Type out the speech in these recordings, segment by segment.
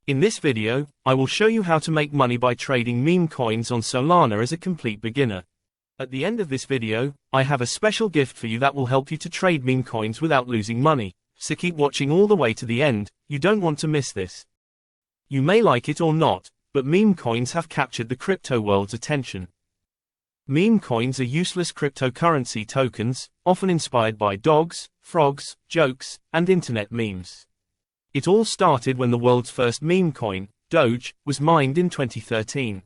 In this video, I will show you how to make money by trading meme coins on Solana as a complete beginner. At the end of this video, I have a special gift for you that will help you to trade meme coins without losing money, so keep watching all the way to the end. You don't want to miss this. You may like it or not, but meme coins have captured the crypto world's attention. Meme coins are useless cryptocurrency tokens, often inspired by dogs, frogs, jokes, and internet memes. It all started when the world's first meme coin, Doge, was mined in 2013.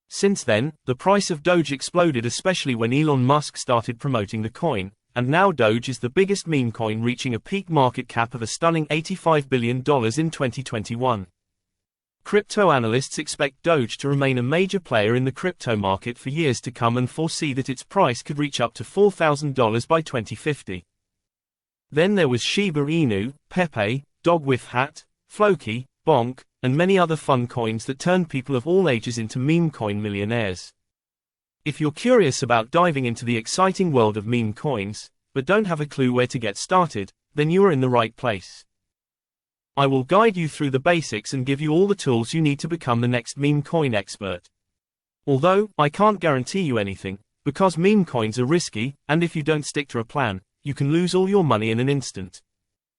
Since then, the price of Doge exploded, especially when Elon Musk started promoting the coin, and now Doge is the biggest meme coin, reaching a peak market cap of a stunning $85 billion in 2021. Crypto analysts expect Doge to remain a major player in the crypto market for years to come and foresee that its price could reach up to $4,000 by 2050. Then there was Shiba Inu, Pepe, Dog with Hat, Floki, Bonk, and many other fun coins that turned people of all ages into meme coin millionaires. If you're curious about diving into the exciting world of meme coins, but don't have a clue where to get started, then you are in the right place. I will guide you through the basics and give you all the tools you need to become the next meme coin expert. Although, I can't guarantee you anything, because meme coins are risky, and if you don't stick to a plan, you can lose all your money in an instant.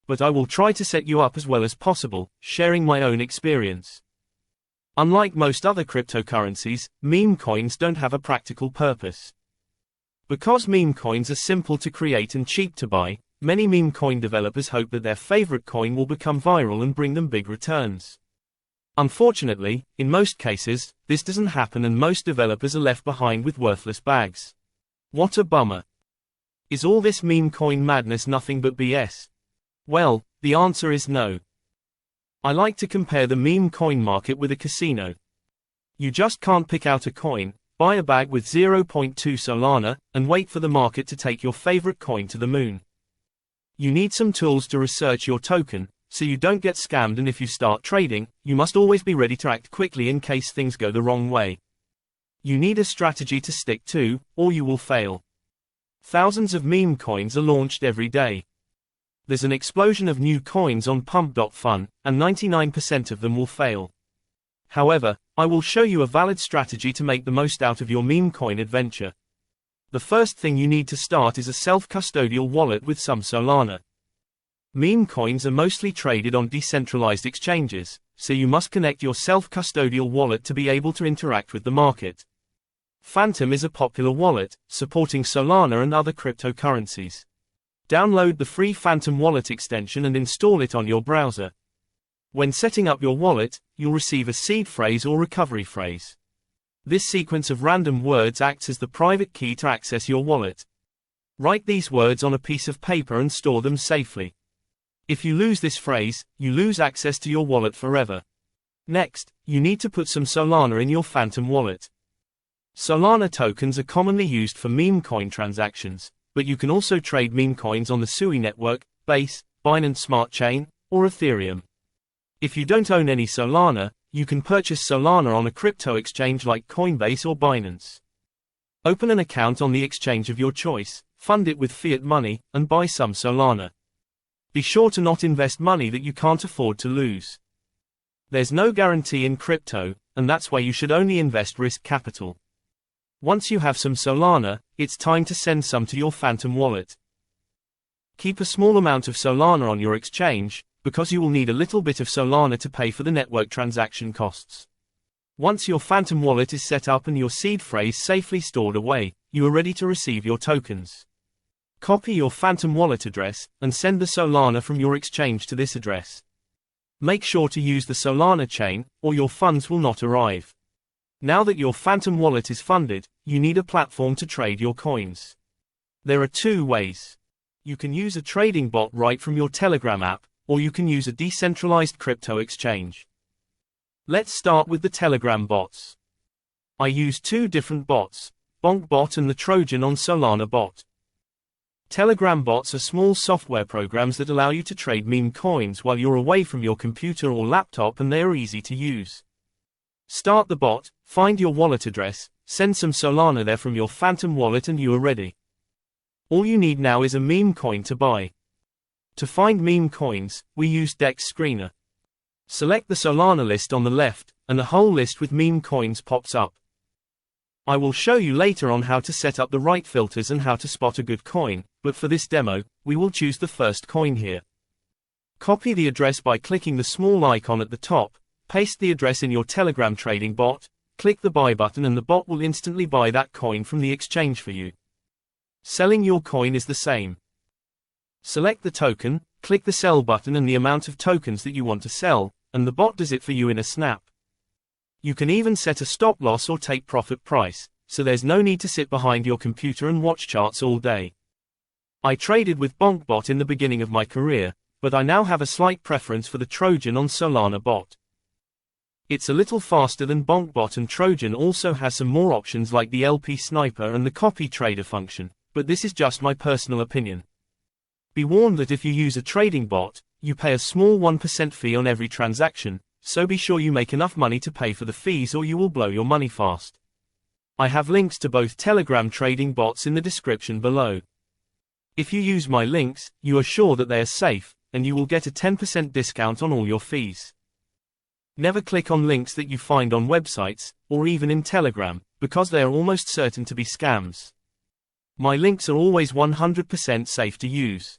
But I will try to set you up as well as possible, sharing my own experience. Unlike most other cryptocurrencies, meme coins don't have a practical purpose. Because meme coins are simple to create and cheap to buy, many meme coin developers hope that their favorite coin will become viral and bring them big returns. Unfortunately, in most cases, this doesn't happen and most developers are left behind with worthless bags. What a bummer. Is all this meme coin madness nothing but BS? Well, the answer is no. I like to compare the meme coin market with a casino. You just can't pick out a coin, buy a bag with 0.2 Solana, and wait for the market to take your favorite coin to the moon. You need some tools to research your token, so you don't get scammed, and if you start trading, you must always be ready to act quickly in case things go the wrong way. You need a strategy to stick to, or you will fail. Thousands of meme coins are launched every day. There's an explosion of new coins on pump.fun, and 99% of them will fail. However, I will show you a valid strategy to make the most out of your meme coin adventure. The first thing you need to start is a self-custodial wallet with some Solana. Meme coins are mostly traded on decentralized exchanges, so you must connect your self-custodial wallet to be able to interact with the market. Phantom is a popular wallet, supporting Solana and other cryptocurrencies. Download the free Phantom wallet extension and install it on your browser. When setting up your wallet, you'll receive a seed phrase or recovery phrase. This sequence of random words acts as the private key to access your wallet. Write these words on a piece of paper and store them safely. If you lose this phrase, you lose access to your wallet forever. Next, you need to put some Solana in your Phantom wallet. Solana tokens are commonly used for meme coin transactions, but you can also trade meme coins on the Sui network, Base, Binance Smart Chain, or Ethereum. If you don't own any Solana, you can purchase Solana on a crypto exchange like Coinbase or Binance. Open an account on the exchange of your choice, fund it with fiat money, and buy some Solana. Be sure to not invest money that you can't afford to lose. There's no guarantee in crypto, and that's why you should only invest risk capital. Once you have some Solana, it's time to send some to your Phantom wallet. Keep a small amount of Solana on your exchange, because you will need a little bit of Solana to pay for the network transaction costs. Once your Phantom wallet is set up and your seed phrase safely stored away, you are ready to receive your tokens. Copy your Phantom wallet address, and send the Solana from your exchange to this address. Make sure to use the Solana chain, or your funds will not arrive. Now that your Phantom wallet is funded, you need a platform to trade your coins. There are two ways. You can use a trading bot right from your Telegram app, or you can use a decentralized crypto exchange. Let's start with the Telegram bots. I use two different bots, BonkBot and the Trojan on Solana bot. Telegram bots are small software programs that allow you to trade meme coins while you're away from your computer or laptop, and they are easy to use. Start the bot, find your wallet address, send some Solana there from your Phantom wallet, and you are ready. All you need now is a meme coin to buy. To find meme coins, we use Dex Screener. Select the Solana list on the left, and a whole list with meme coins pops up. I will show you later on how to set up the right filters and how to spot a good coin, but for this demo, we will choose the first coin here. Copy the address by clicking the small icon at the top, paste the address in your Telegram trading bot, click the buy button and the bot will instantly buy that coin from the exchange for you. Selling your coin is the same. Select the token, click the sell button and the amount of tokens that you want to sell, and the bot does it for you in a snap. You can even set a stop loss or take profit price, so there's no need to sit behind your computer and watch charts all day. I traded with BonkBot in the beginning of my career, but I now have a slight preference for the Trojan on Solana bot. It's a little faster than BonkBot and Trojan also has some more options like the Sui Sniper and the copy trader function, but this is just my personal opinion. Be warned that if you use a trading bot, you pay a small 1% fee on every transaction, so be sure you make enough money to pay for the fees or you will blow your money fast. I have links to both Telegram trading bots in the description below. If you use my links, you are sure that they are safe, and you will get a 10% discount on all your fees. Never click on links that you find on websites, or even in Telegram, because they are almost certain to be scams. My links are always 100% safe to use.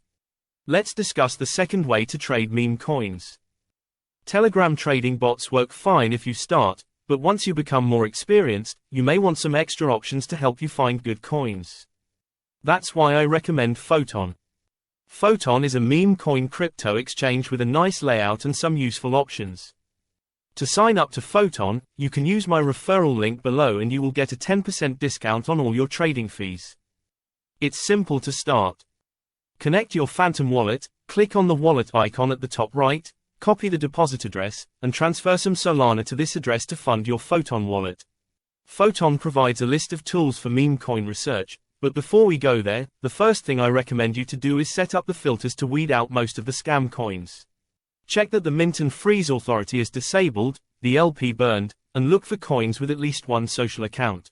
Let's discuss the second way to trade meme coins. Telegram trading bots work fine if you start, but once you become more experienced, you may want some extra options to help you find good coins. That's why I recommend Photon. Photon is a meme coin crypto exchange with a nice layout and some useful options. To sign up to Photon, you can use my referral link below and you will get a 10% discount on all your trading fees. It's simple to start. Connect your Phantom wallet, click on the wallet icon at the top right, copy the deposit address, and transfer some Solana to this address to fund your Photon wallet. Photon provides a list of tools for meme coin research, but before we go there, the first thing I recommend you to do is set up the filters to weed out most of the scam coins. Check that the mint and freeze authority is disabled, the LP burned, and look for coins with at least one social account.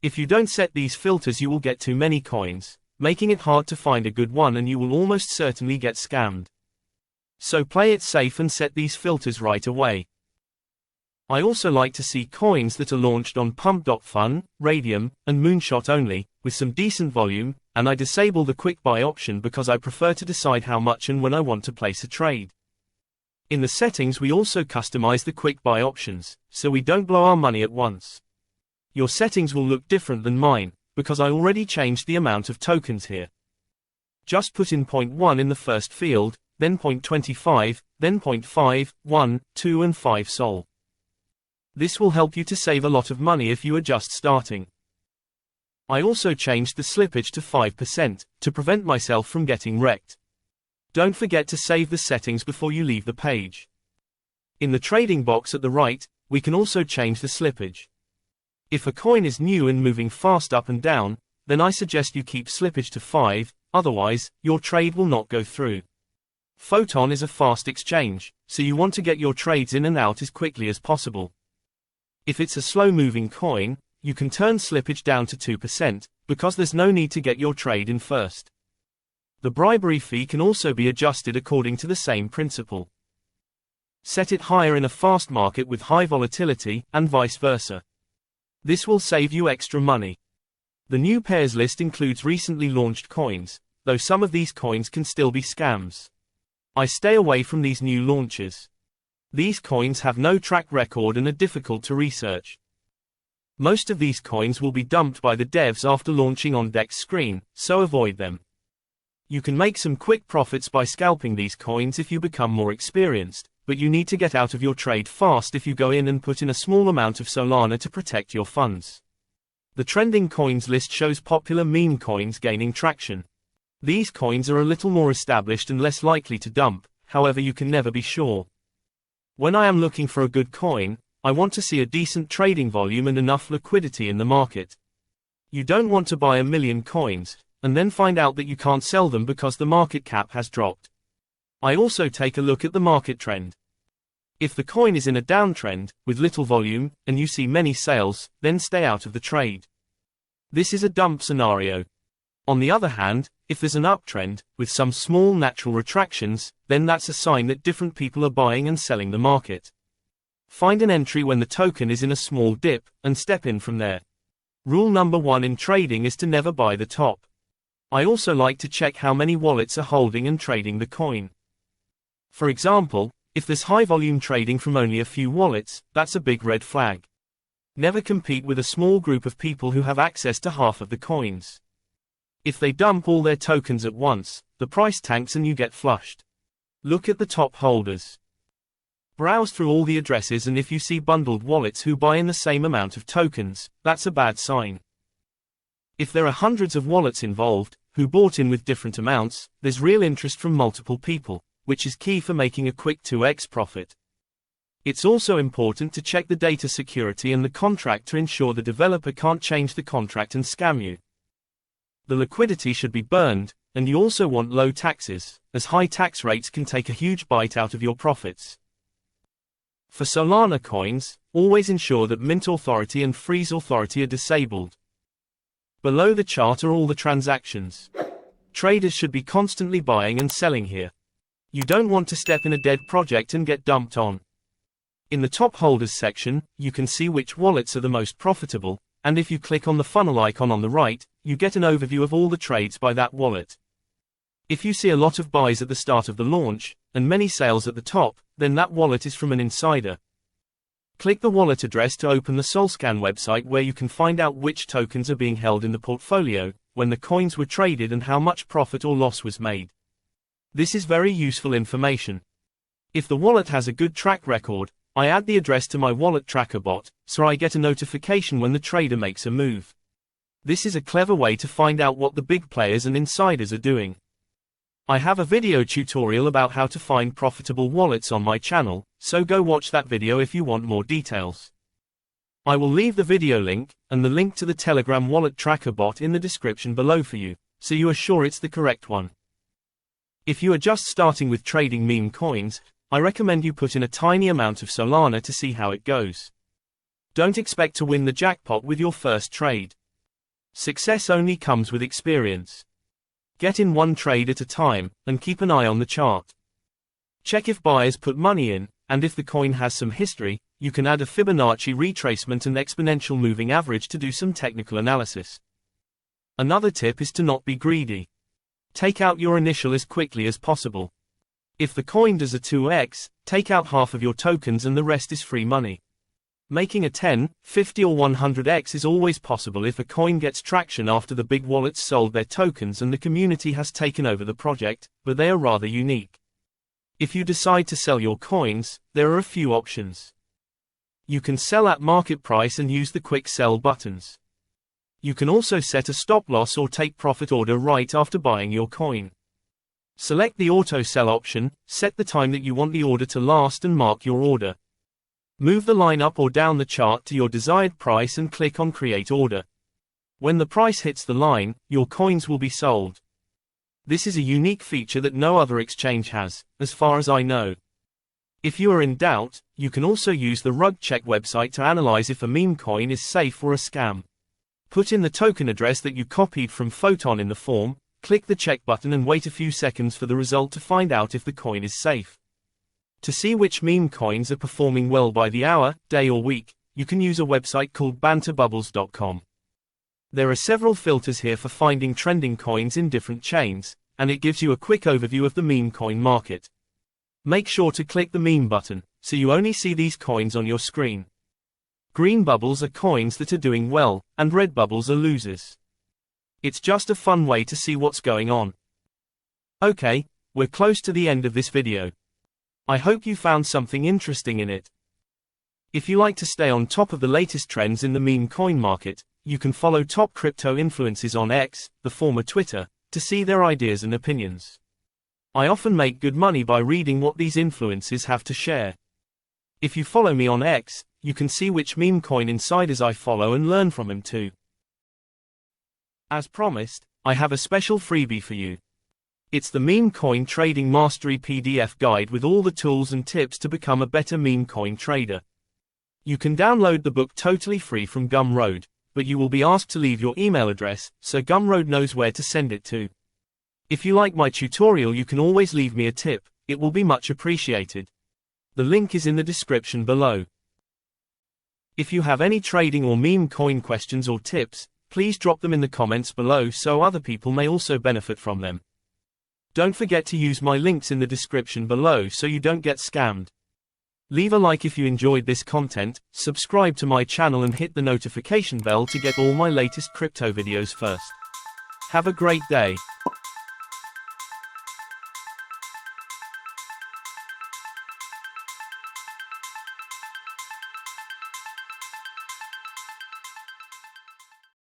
If you don't set these filters you will get too many coins, making it hard to find a good one and you will almost certainly get scammed. So play it safe and set these filters right away. I also like to see coins that are launched on Pump.Fun, Radium, and Moonshot only, with some decent volume, and I disable the quick buy option because I prefer to decide how much and when I want to place a trade. In the settings we also customize the quick buy options, so we don't blow our money at once. Your settings will look different than mine, because I already changed the amount of tokens here. Just put in 0.1 in the first field, then 0.25, then 0.5, 1, 2 and 5 Sol. This will help you to save a lot of money if you are just starting. I also changed the slippage to 5%, to prevent myself from getting wrecked. Don't forget to save the settings before you leave the page. In the trading box at the right, we can also change the slippage. If a coin is new and moving fast up and down, then I suggest you keep slippage to 5, otherwise, your trade will not go through. Photon is a fast exchange, so you want to get your trades in and out as quickly as possible. If it's a slow-moving coin, you can turn slippage down to 2%, because there's no need to get your trade in first. The bribery fee can also be adjusted according to the same principle. Set it higher in a fast market with high volatility, and vice versa. This will save you extra money. The new pairs list includes recently launched coins, though some of these coins can still be scams. I stay away from these new launches. These coins have no track record and are difficult to research. Most of these coins will be dumped by the devs after launching on DEX screen, so avoid them. You can make some quick profits by scalping these coins if you become more experienced, but you need to get out of your trade fast if you go in and put in a small amount of Solana to protect your funds. The trending coins list shows popular meme coins gaining traction. These coins are a little more established and less likely to dump, however you can never be sure. When I am looking for a good coin, I want to see a decent trading volume and enough liquidity in the market. You don't want to buy 1 million coins, and then find out that you can't sell them because the market cap has dropped. I also take a look at the market trend. If the coin is in a downtrend, with little volume, and you see many sales, then stay out of the trade. This is a dump scenario. On the other hand, If there's an uptrend, with some small natural retractions, then that's a sign that different people are buying and selling the market. Find an entry when the token is in a small dip, and step in from there. Rule number 1 in trading is to never buy the top. I also like to check how many wallets are holding and trading the coin. For example, if there's high volume trading from only a few wallets, that's a big red flag. Never compete with a small group of people who have access to half of the coins. If they dump all their tokens at once, the price tanks and you get flushed. Look at the top holders. Browse through all the addresses, and if you see bundled wallets who buy in the same amount of tokens, that's a bad sign. If there are hundreds of wallets involved, who bought in with different amounts, there's real interest from multiple people, which is key for making a quick 2x profit. It's also important to check the data security and the contract to ensure the developer can't change the contract and scam you. The liquidity should be burned, and you also want low taxes, as high tax rates can take a huge bite out of your profits. For Solana coins, always ensure that mint authority and freeze authority are disabled. Below the chart are all the transactions. Traders should be constantly buying and selling here. You don't want to step in a dead project and get dumped on. In the top holders section, you can see which wallets are the most profitable, and if you click on the funnel icon on the right, you get an overview of all the trades by that wallet. If you see a lot of buys at the start of the launch, and many sales at the top, then that wallet is from an insider. Click the wallet address to open the Solscan website, where you can find out which tokens are being held in the portfolio, when the coins were traded, and how much profit or loss was made. This is very useful information. If the wallet has a good track record, I add the address to my wallet tracker bot, so I get a notification when the trader makes a move. This is a clever way to find out what the big players and insiders are doing. I have a video tutorial about how to find profitable wallets on my channel, so go watch that video if you want more details. I will leave the video link, and the link to the Telegram wallet tracker bot in the description below for you, so you are sure it's the correct one. If you are just starting with trading meme coins, I recommend you put in a tiny amount of Solana to see how it goes. Don't expect to win the jackpot with your first trade. Success only comes with experience. Get in one trade at a time, and keep an eye on the chart. Check if buyers put money in, and if the coin has some history, you can add a Fibonacci retracement and exponential moving average to do some technical analysis. Another tip is to not be greedy. Take out your initial as quickly as possible. If the coin does a 2x, take out half of your tokens and the rest is free money. Making a 10, 50 or 100x is always possible if a coin gets traction after the big wallets sold their tokens and the community has taken over the project, but they are rather unique. If you decide to sell your coins, there are a few options. You can sell at market price and use the quick sell buttons. You can also set a stop loss or take profit order right after buying your coin. Select the auto sell option, set the time that you want the order to last and mark your order. Move the line up or down the chart to your desired price and click on create order. When the price hits the line, your coins will be sold. This is a unique feature that no other exchange has, as far as I know. If you are in doubt, you can also use the rug check website to analyze if a meme coin is safe or a scam. Put in the token address that you copied from Photon in the form, click the check button and wait a few seconds for the result to find out if the coin is safe. To see which meme coins are performing well by the hour, day or week, you can use a website called banterbubbles.com. There are several filters here for finding trending coins in different chains, and it gives you a quick overview of the meme coin market. Make sure to click the meme button, so you only see these coins on your screen. Green bubbles are coins that are doing well, and red bubbles are losers. It's just a fun way to see what's going on. Okay, we're close to the end of this video. I hope you found something interesting in it. If you like to stay on top of the latest trends in the meme coin market, you can follow top crypto influencers on X, the former Twitter, to see their ideas and opinions. I often make good money by reading what these influencers have to share. If you follow me on X, you can see which meme coin insiders I follow and learn from them too. As promised, I have a special freebie for you. It's the Meme Coin Trading Mastery PDF guide with all the tools and tips to become a better meme coin trader. You can download the book totally free from Gumroad, but you will be asked to leave your email address, so Gumroad knows where to send it to. If you like my tutorial, you can always leave me a tip, it will be much appreciated. The link is in the description below. If you have any trading or meme coin questions or tips, please drop them in the comments below so other people may also benefit from them. Don't forget to use my links in the description below so you don't get scammed. Leave a like if you enjoyed this content, subscribe to my channel and hit the notification bell to get all my latest crypto videos first. Have a great day.